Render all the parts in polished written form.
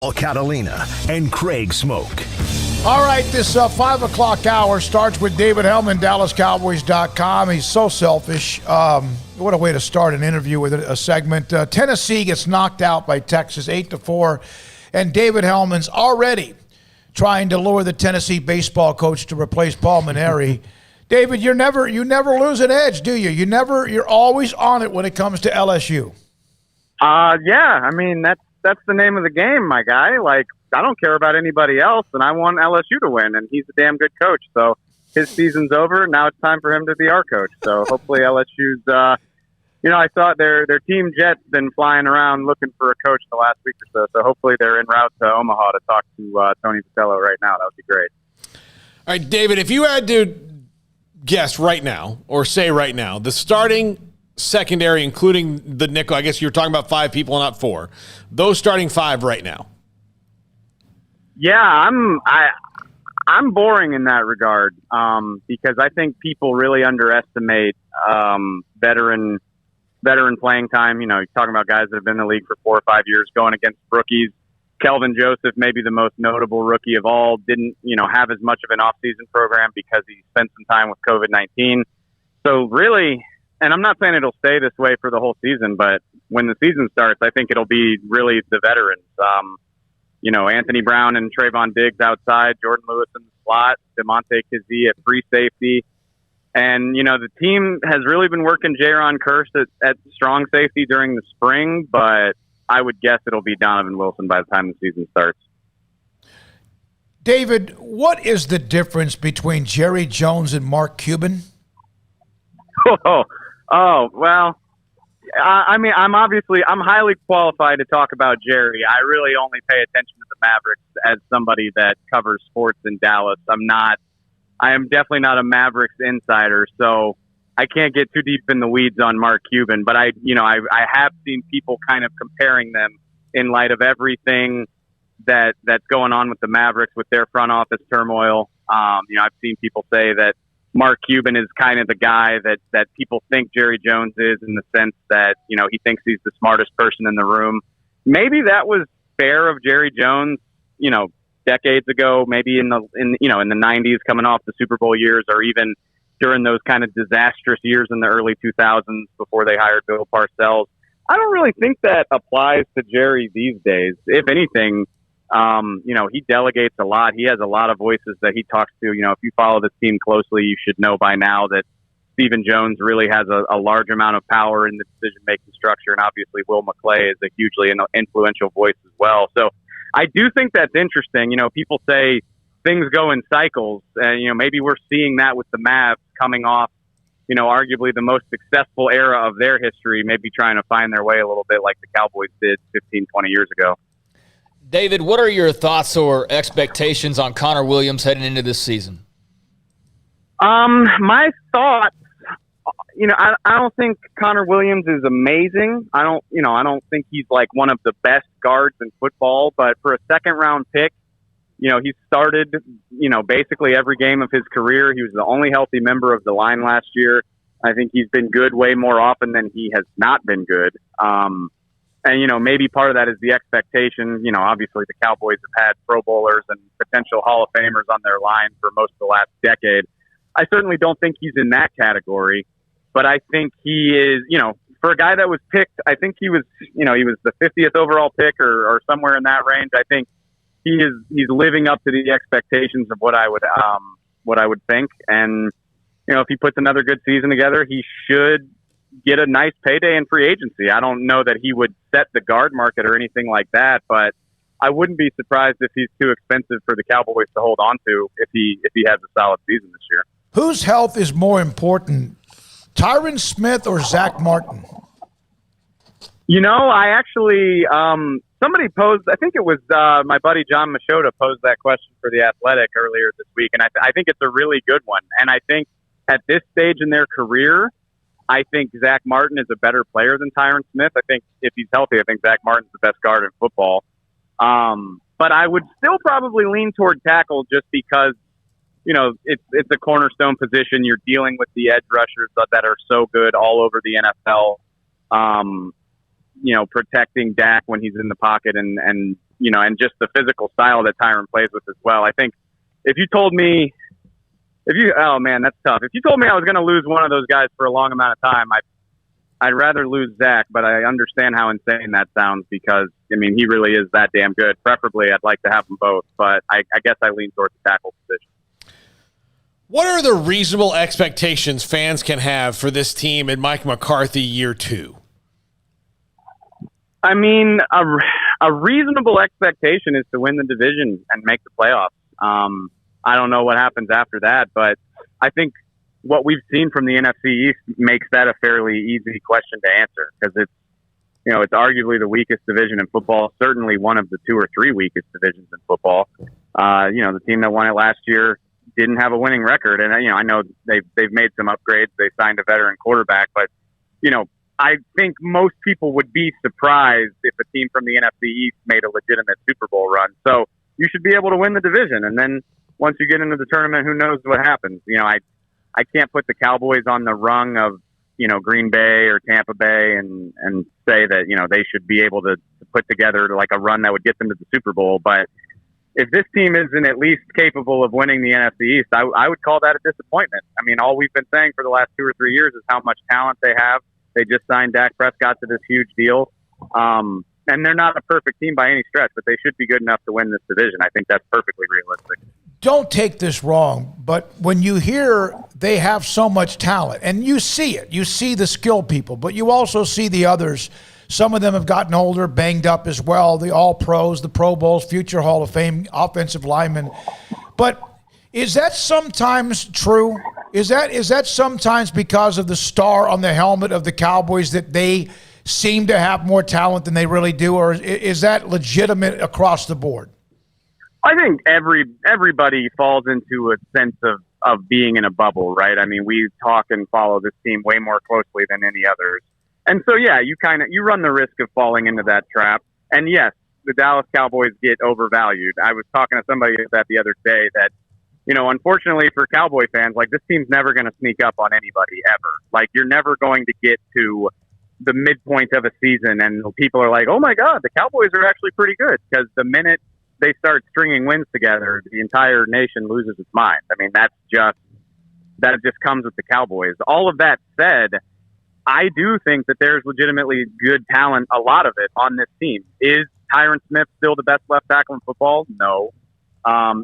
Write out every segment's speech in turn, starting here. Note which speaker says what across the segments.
Speaker 1: Catalina and Craig Smoak.
Speaker 2: All right, this 5 o'clock hour starts with David Hellman, DallasCowboys.com. He's so selfish. What a way to start an interview with a segment. Tennessee gets knocked out by Texas 8-4, and David Hellman's already trying to lure the Tennessee baseball coach to replace Paul Mainieri. David, you never lose an edge, do you? You're always on it when it comes to LSU.
Speaker 3: Yeah, I mean that's the name of the game, my guy. Like, I don't care about anybody else, and I want LSU to win, and he's a damn good coach. So his season's over. Now it's time for him to be our coach. So hopefully LSU's, I thought their team jet's been flying around looking for a coach the last week or so. So hopefully they're en route to Omaha to talk to Tony Vitello right now. That would be great.
Speaker 4: All right, David, if you had to guess right now, or say right now, the starting secondary, including the nickel, I guess you're talking about 5 people, not 4. Those starting 5 right now.
Speaker 3: Yeah, I'm boring in that regard because I think people really underestimate veteran playing time. You know, you're talking about guys that have been in the league for 4 or 5 years going against rookies. Kelvin Joseph, maybe the most notable rookie of all, didn't have as much of an off-season program because he spent some time with COVID-19. So really, and I'm not saying it'll stay this way for the whole season, but when the season starts, I think it'll be really the veterans. Anthony Brown and Trayvon Diggs outside, Jordan Lewis in the slot, DeMonte Kazee at free safety. And, the team has really been working Jaron Kearse at strong safety during the spring, but I would guess it'll be Donovan Wilson by the time the season starts.
Speaker 2: David, what is the difference between Jerry Jones and Mark Cuban?
Speaker 3: Well, I'm highly qualified to talk about Jerry. I really only pay attention to the Mavericks as somebody that covers sports in Dallas. I am definitely not a Mavericks insider, so I can't get too deep in the weeds on Mark Cuban, but I have seen people kind of comparing them in light of everything that's going on with the Mavericks with their front office turmoil. I've seen people say that Mark Cuban is kind of the guy that people think Jerry Jones is, in the sense that, he thinks he's the smartest person in the room. Maybe that was fair of Jerry Jones, decades ago, maybe in the 90s, coming off the Super Bowl years, or even during those kind of disastrous years in the early 2000s before they hired Bill Parcells. I don't really think that applies to Jerry these days. If anything, he delegates a lot. He has a lot of voices that he talks to. If you follow this team closely, you should know by now that Stephen Jones really has a large amount of power in the decision-making structure, and obviously Will McClay is a hugely influential voice as well. So I do think that's interesting. People say things go in cycles, and, maybe we're seeing that with the Mavs coming off, arguably the most successful era of their history, maybe trying to find their way a little bit like the Cowboys did 15, 20 years ago.
Speaker 5: David, what are your thoughts or expectations on Connor Williams heading into this season?
Speaker 3: My thoughts, I don't think Connor Williams is amazing. I don't think he's like one of the best guards in football, but for a second round pick, he started, basically every game of his career. He was the only healthy member of the line last year. I think he's been good way more often than he has not been good. And, maybe part of that is the expectation. Obviously the Cowboys have had Pro Bowlers and potential Hall of Famers on their line for most of the last decade. I certainly don't think he's in that category, but I think he is, for a guy that was picked, I think he was the 50th overall pick or somewhere in that range. I think he's living up to the expectations of what I would think. And, if he puts another good season together, he should get a nice payday in free agency. I don't know that he would set the guard market or anything like that, but I wouldn't be surprised if he's too expensive for the Cowboys to hold on to if he has a solid season this year.
Speaker 2: Whose health is more important, Tyron Smith or Zack Martin?
Speaker 3: I actually somebody posed, I think it was my buddy John Machota posed that question for The Athletic earlier this week, and I think it's a really good one. And I think at this stage in their career, I think Zack Martin is a better player than Tyron Smith. I think if he's healthy, I think Zack Martin's the best guard in football. But I would still probably lean toward tackle just because, it's a cornerstone position. You're dealing with the edge rushers that are so good all over the NFL, protecting Dak when he's in the pocket and and just the physical style that Tyron plays with as well. I think if you told me, oh man, that's tough. If you told me I was going to lose one of those guys for a long amount of time, I'd rather lose Zack, but I understand how insane that sounds because, I mean, he really is that damn good. Preferably, I'd like to have them both, but I guess I lean towards the tackle position.
Speaker 4: What are the reasonable expectations fans can have for this team in Mike McCarthy year 2?
Speaker 3: I mean, a reasonable expectation is to win the division and make the playoffs. I don't know what happens after that, but I think what we've seen from the NFC East makes that a fairly easy question to answer because it's arguably the weakest division in football, certainly one of the 2 or 3 weakest divisions in football. The team that won it last year didn't have a winning record, and I know they've made some upgrades. They signed a veteran quarterback, but I think most people would be surprised if a team from the NFC East made a legitimate Super Bowl run. So you should be able to win the division, and then once you get into the tournament, who knows what happens? I can't put the Cowboys on the rung of, Green Bay or Tampa Bay and say that, they should be able to put together like a run that would get them to the Super Bowl. But if this team isn't at least capable of winning the NFC East, I would call that a disappointment. I mean, all we've been saying for the last 2 or 3 years is how much talent they have. They just signed Dak Prescott to this huge deal. And they're not a perfect team by any stretch, but they should be good enough to win this division. I think that's perfectly realistic.
Speaker 2: Don't take this wrong, but when you hear they have so much talent, and you see it, you see the skilled people, but you also see the others. Some of them have gotten older, banged up as well, the All-Pros, the Pro Bowls, future Hall of Fame offensive linemen. But is that sometimes true? Is that sometimes because of the star on the helmet of the Cowboys that they seem to have more talent than they really do, or is that legitimate across the board?
Speaker 3: I think everybody falls into a sense of being in a bubble, right? I mean, we talk and follow this team way more closely than any others. And so, yeah, you run the risk of falling into that trap. And yes, the Dallas Cowboys get overvalued. I was talking to somebody that the other day that, unfortunately for Cowboy fans, like this team's never going to sneak up on anybody ever. Like you're never going to get to the midpoint of a season and people are like, oh my God, the Cowboys are actually pretty good, because the minute they start stringing wins together, the entire nation loses its mind. I mean, that just comes with the Cowboys. All of that said, I do think that there's legitimately good talent, a lot of it, on this team. Is Tyron Smith still the best left tackle in football? No.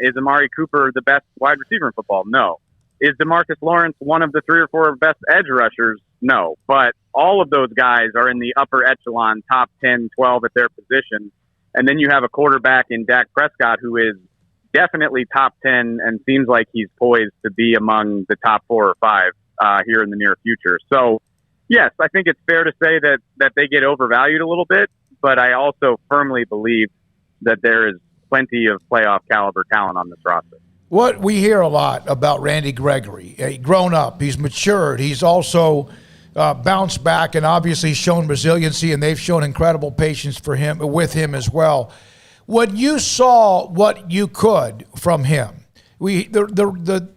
Speaker 3: Is Amari Cooper the best wide receiver in football? No. Is DeMarcus Lawrence one of the 3 or 4 best edge rushers? No. But all of those guys are in the upper echelon, top 10, 12 at their position. And then you have a quarterback in Dak Prescott who is definitely top 10 and seems like he's poised to be among the top 4 or 5 here in the near future. So, yes, I think it's fair to say that they get overvalued a little bit, but I also firmly believe that there is plenty of playoff caliber talent on this roster.
Speaker 2: What we hear a lot about Randy Gregory, he's grown up, he's matured, he's also bounced back and obviously shown resiliency, and they've shown incredible patience with him as well. When you saw what you could from him, the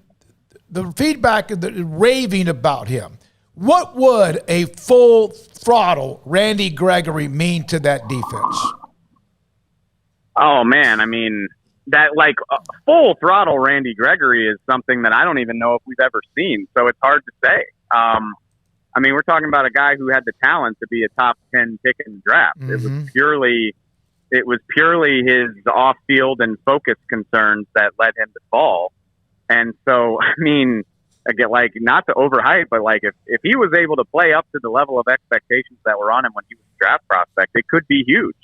Speaker 2: feedback, the raving about him, what would a full throttle Randy Gregory mean to that defense?
Speaker 3: Oh man, I mean, that full throttle Randy Gregory is something that I don't even know if we've ever seen. So it's hard to say. I mean, we're talking about a guy who had the talent to be a top 10 pick in the draft. Mm-hmm. It was purely his off-field and focus concerns that led him to fall. And so, I mean, again, not to overhype, but if he was able to play up to the level of expectations that were on him when he was a draft prospect, it could be huge.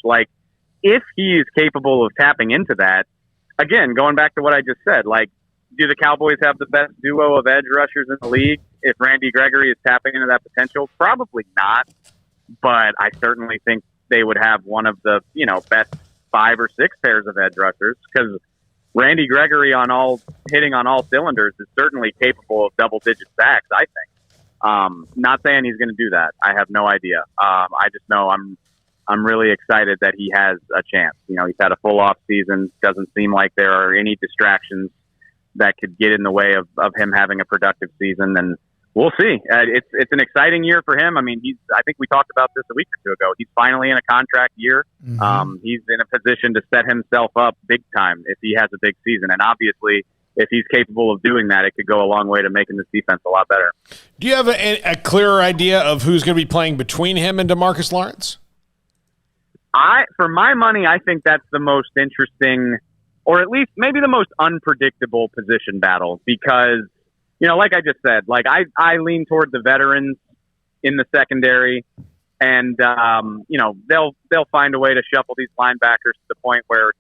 Speaker 3: If he is capable of tapping into that, again, going back to what I just said, do the Cowboys have the best duo of edge rushers in the league? If Randy Gregory is tapping into that potential, probably not. But I certainly think they would have one of the, best 5 or 6 pairs of edge rushers, because Randy Gregory hitting on all cylinders is certainly capable of double-digit sacks, I think. Not saying he's going to do that. I have no idea. I just know I'm really excited that he has a chance. He's had a full off season. Doesn't seem like there are any distractions that could get in the way of him having a productive season. And We'll see. It's an exciting year for him. I mean, I think we talked about this a week or two ago. He's finally in a contract year. Mm-hmm. He's in a position to set himself up big time if he has a big season. And obviously, if he's capable of doing that, it could go a long way to making this defense a lot better.
Speaker 4: Do you have a clearer idea of who's going to be playing between him and DeMarcus Lawrence?
Speaker 3: For my money, I think that's the most interesting, or at least maybe the most unpredictable position battle because, like I just said, like I lean toward the veterans in the secondary, and they'll find a way to shuffle these linebackers to the point where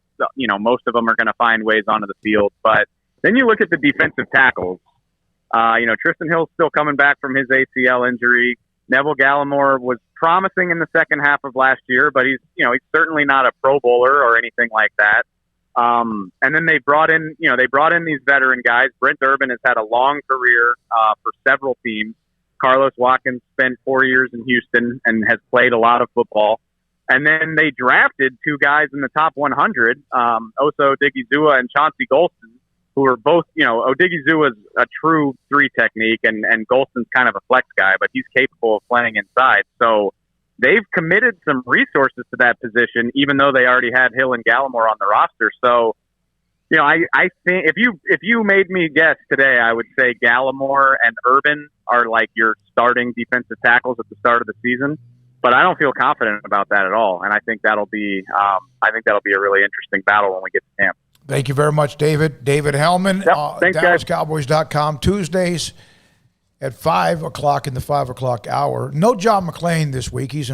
Speaker 3: most of them are going to find ways onto the field. But then you look at the defensive tackles. Tristan Hill's still coming back from his ACL injury. Neville Gallimore was promising in the second half of last year, but he's certainly not a Pro Bowler or anything like that. And then they brought in these veteran guys. Brent Urban has had a long career for several teams. Carlos Watkins spent 4 years in Houston and has played a lot of football. And then they drafted two guys in the top 100, Osa Odigizua and Chauncey Golston, who are both, Odigizua is a true 3 technique and Golston's kind of a flex guy, but he's capable of playing inside. So they've committed some resources to that position, even though they already had Hill and Gallimore on the roster. So, I think if you made me guess today, I would say Gallimore and Urban are like your starting defensive tackles at the start of the season. But I don't feel confident about that at all, and I think that'll be a really interesting battle when we get to camp.
Speaker 2: Thank you very much, David. David Hellman,
Speaker 3: thanks, guys.
Speaker 2: DallasCowboys.com, Tuesdays at 5 o'clock in the 5 o'clock hour. No John McClain this week. He's in